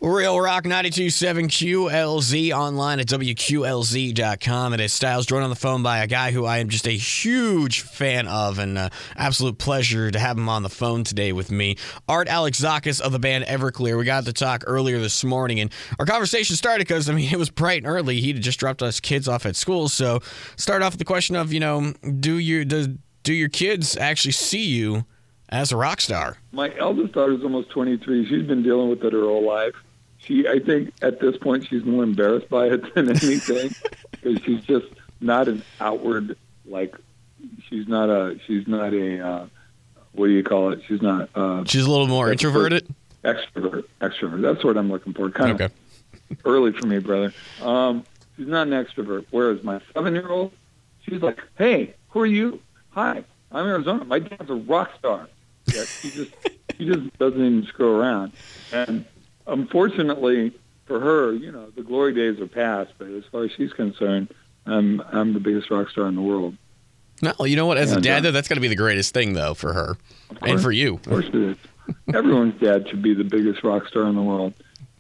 Real Rock 92.7 QLZ, online at WQLZ.com. It is Styles, joined on the phone by a guy who I am just a huge fan of, and absolute pleasure to have him on the phone today with me. Art Alexakis of the band Everclear. We got to talk earlier this morning, and our conversation started because, it was bright and early. He had just dropped us kids off at school, so start off with the question of, do your kids actually see you as a rock star? My eldest daughter is almost 23. She's been dealing with it her whole life. I think at this point she's more embarrassed by it than anything, because she's just not an outward, she's not a what do you call it? She's not. She's a little more introverted? Extrovert. That's what I'm looking for. Kind of early for me, brother. She's not an extrovert. Whereas my 7-year-old, she's like, hey, who are you? Hi, I'm Arizona. My dad's a rock star. Yeah, she just doesn't even screw around. And unfortunately for her, the glory days are past. But as far as she's concerned, I'm the biggest rock star in the world. No, you know what? As a dad, though, that's got to be the greatest thing, though, for her and for you. Of course it is. Everyone's dad should be the biggest rock star in the world.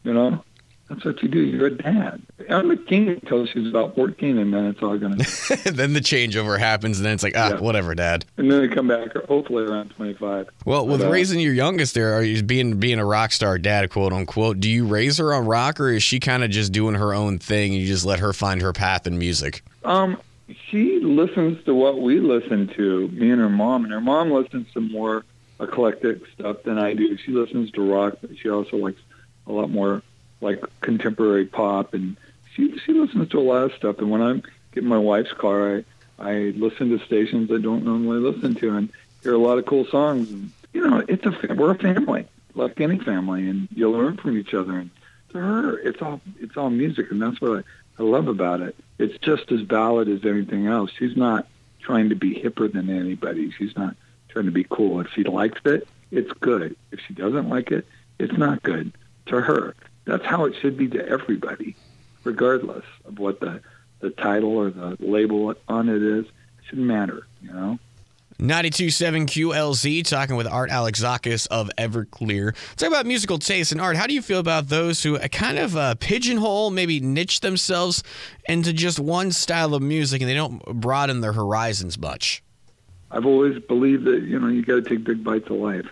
That's what you do. You're a dad. I'm a king until she's about 14, and then it's all going to... Then the changeover happens, and then it's like, whatever, Dad. And then they come back, hopefully, around 25. Well, with raising your youngest there, are you being a rock star dad, quote unquote, do you raise her on rock, or is she kind of just doing her own thing, and you just let her find her path in music? She listens to what we listen to, me and her mom, and her mom listens to more eclectic stuff than I do. She listens to rock, but she also likes a lot more contemporary pop, and she listens to a lot of stuff. And when I'm getting my wife's car, I listen to stations I don't normally listen to and hear a lot of cool songs. And we're a family, like any family, and you learn from each other. And to her, it's all music, and that's what I love about it. It's just as valid as anything else. She's not trying to be hipper than anybody. She's not trying to be cool. If she likes it, it's good. If she doesn't like it, it's not good. To her, that's how it should be to everybody, regardless of what the title or the label on it is. It shouldn't matter, 92.7 QLZ, talking with Art Alexakis of Everclear. Talk about musical taste. And Art, how do you feel about those who kind of pigeonhole, maybe niche themselves into just one style of music, and they don't broaden their horizons much? I've always believed that, you got to take big bites of life.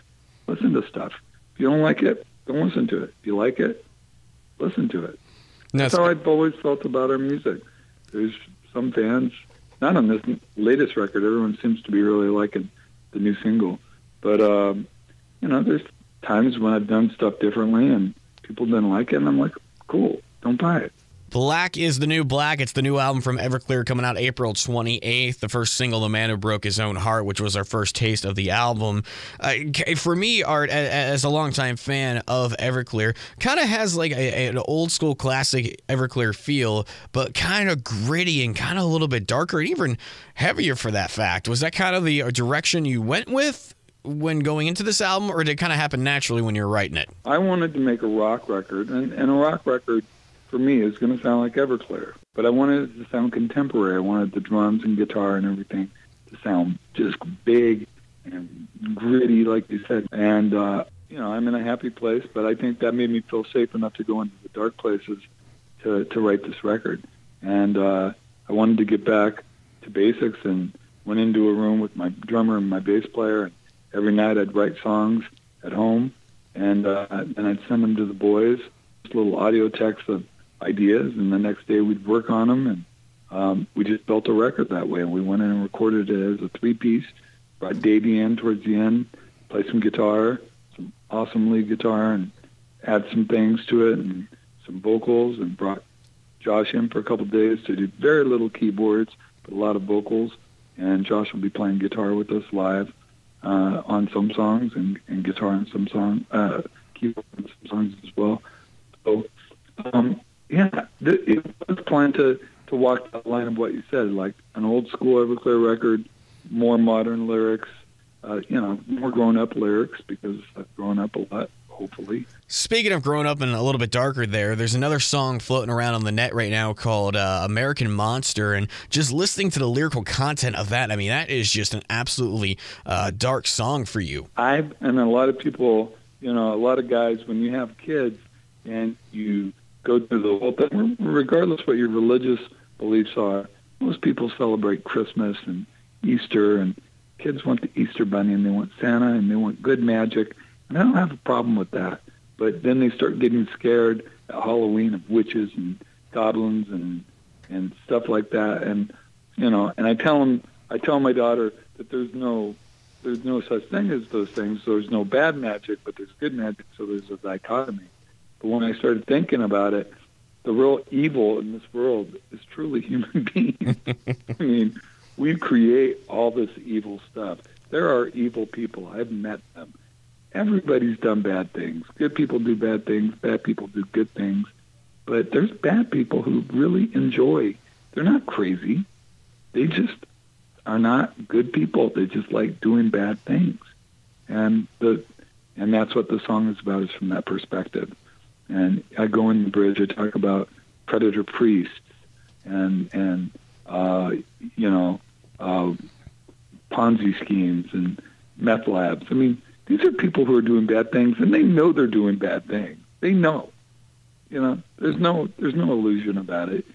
Listen to stuff. If you don't like it, don't listen to it. If you like it, listen to it. That's how I've always felt about our music. There's some fans, not on this latest record, everyone seems to be really liking the new single. But, there's times when I've done stuff differently and people didn't like it, and I'm like, cool, don't buy it. Black is the New Black. It's the new album from Everclear coming out April 28th. The first single, The Man Who Broke His Own Heart, which was our first taste of the album. For me, Art, as a longtime fan of Everclear, kind of has an old school classic Everclear feel, but kind of gritty and kind of a little bit darker and even heavier for that fact. Was that kind of the direction you went with when going into this album, or did it kind of happen naturally when you were writing it? I wanted to make a rock record, and a rock record for me is going to sound like Everclear, but I wanted it to sound contemporary. I wanted the drums and guitar and everything to sound just big and gritty, like you said. And, I'm in a happy place, but I think that made me feel safe enough to go into the dark places to write this record. And I wanted to get back to basics and went into a room with my drummer and my bass player, and every night I'd write songs at home, and then I'd send them to the boys, just little audio texts of ideas, and the next day we'd work on them, and we just built a record that way. And we went in and recorded it as a 3-piece, brought Davey in towards the end, played some guitar, some awesome lead guitar, and add some things to it, and some vocals, and brought Josh in for a couple of days to do very little keyboards, but a lot of vocals. And Josh will be playing guitar with us live on some songs, and guitar on some songs, keyboard on some songs as well. So, it was planned to walk the line of what you said, like an old school Everclear record, more modern lyrics, more grown-up lyrics, because I've grown up a lot, hopefully. Speaking of growing up and a little bit darker there's another song floating around on the net right now called American Monster, and just listening to the lyrical content of that, that is just an absolutely dark song for you. And a lot of people, a lot of guys, when you have kids, and you go through the whole thing, regardless what your religious beliefs are. Most people celebrate Christmas and Easter, and kids want the Easter Bunny, and they want Santa, and they want good magic, and I don't have a problem with that. But then they start getting scared at Halloween of witches and goblins and stuff like that, and and I tell my daughter that there's no such thing as those things. There's no bad magic, but there's good magic, so there's a dichotomy. But when I started thinking about it, the real evil in this world is truly human beings. I mean, we create all this evil stuff. There are evil people. I've met them. Everybody's done bad things. Good people do bad things. Bad people do good things. But there's bad people who really enjoy. They're not crazy. They just are not good people. They just like doing bad things. And that's what the song is about, is from that perspective. And I go in the bridge, I talk about predator priests and Ponzi schemes and meth labs. I mean, these are people who are doing bad things, and they know they're doing bad things. They know. There's no illusion about it.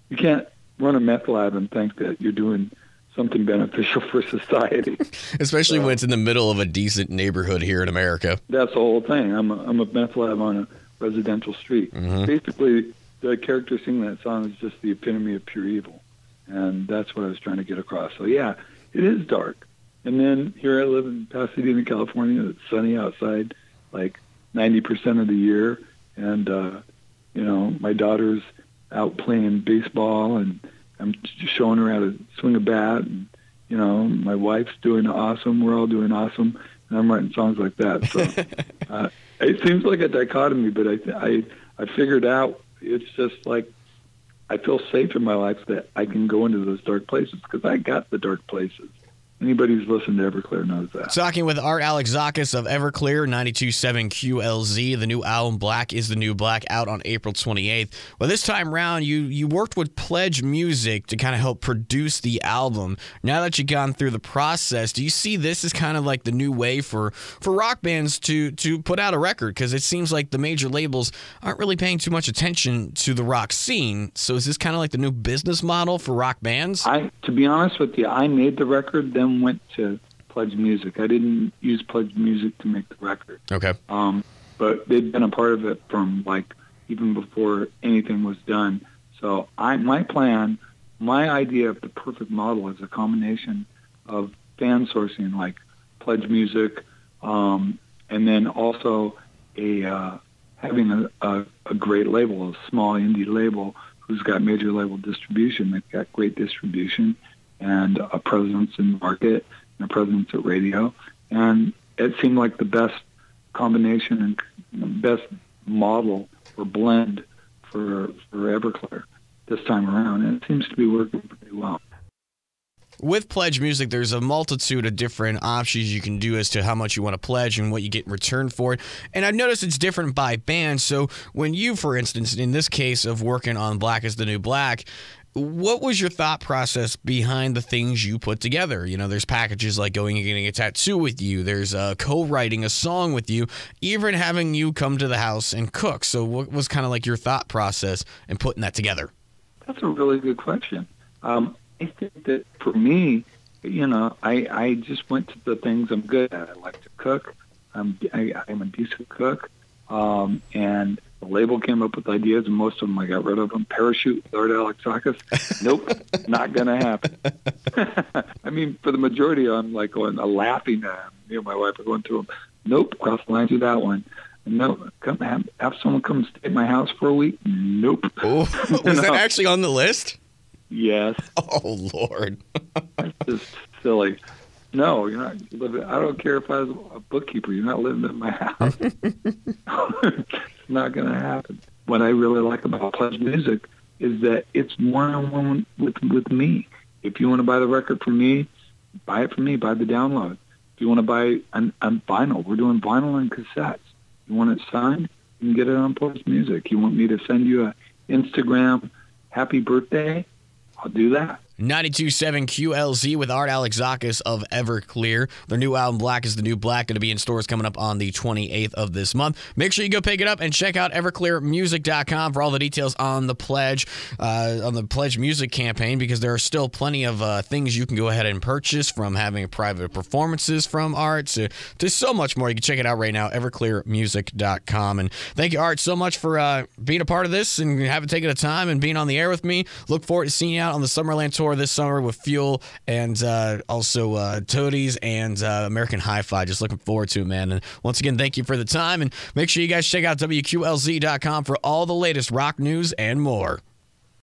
You can't run a meth lab and think that you're doing something beneficial for society. Especially when it's in the middle of a decent neighborhood here in America. That's the whole thing. I'm a meth lab on a residential street. Mm-hmm. Basically, the character singing that song is just the epitome of pure evil. And that's what I was trying to get across. So, yeah, it is dark. And then here I live in Pasadena, California. It's sunny outside like 90% of the year. And, my daughter's out playing baseball, and I'm just showing her how to swing a bat. And, my wife's doing awesome. We're all doing awesome. And I'm writing songs like that. So it seems like a dichotomy, but I figured out it's just like I feel safe in my life that I can go into those dark places because I got the dark places. Anybody who's listened to Everclear knows that. Talking with Art Alexakis of Everclear, 92.7 QLZ. The new album, Black is the New Black, out on April 28th. Well, this time around, you worked with Pledge Music to kind of help produce the album. Now that you've gone through the process, do you see this as kind of like the new way for rock bands to put out a record? Because it seems like the major labels aren't really paying too much attention to the rock scene. So is this kind of like the new business model for rock bands? To be honest with you, I made the record, then went to Pledge Music. I didn't use Pledge Music to make the record. Okay. But they'd been a part of it from even before anything was done. So my idea of the perfect model is a combination of fan sourcing like Pledge Music, and then also having a great label, a small indie label who's got major label distribution. They've got great distribution and a presence in the market and a presence at radio. And it seemed like the best combination and best model or blend for Everclear this time around. And it seems to be working pretty well. With Pledge Music, there's a multitude of different options you can do as to how much you want to pledge and what you get in return for it. And I've noticed it's different by band. So when you, for instance, in this case of working on Black is the New Black, what was your thought process behind the things you put together? There's packages like going and getting a tattoo with you. There's co-writing a song with you, even having you come to the house and cook. So what was kind of like your thought process in putting that together? That's a really good question. I think that for me, I just went to the things I'm good at. I like to cook. I'm a decent cook. And the label came up with ideas, and most of them I got rid of them. Parachute with Art Alexakis. Nope, not going to happen. I mean, for the majority, I'm like laughing at them. My wife are going through them. Nope, cross the line to that one. No, come have someone come stay at my house for a week. Nope. Oh, was that actually on the list? Yes. Oh, Lord. That's just silly. No, you're not living. I don't care if I was a bookkeeper. You're not living in my house. It's not going to happen. What I really like about Pledge Music is that it's one-on-one with me. If you want to buy the record from me, buy it from me. Buy the download. If you want to buy on vinyl, we're doing vinyl and cassettes. You want it signed, you can get it on Pledge Music. You want me to send you an Instagram happy birthday, I'll do that. 92.7 QLZ with Art Alexakis of Everclear. Their new album, Black is the New Black, going to be in stores coming up on the 28th of this month. Make sure you go pick it up and check out everclearmusic.com for all the details on the pledge music campaign, because there are still plenty of things you can go ahead and purchase, from having private performances from Art to so much more. You can check it out right now, everclearmusic.com. And thank you, Art, so much for being a part of this and having taken the time and being on the air with me. Look forward to seeing you out on the Summerland Tour this summer with Fuel and also Toadies and American Hi-Fi. Just looking forward to it, man. And once again, thank you for the time. And make sure you guys check out WQLZ.com for all the latest rock news and more.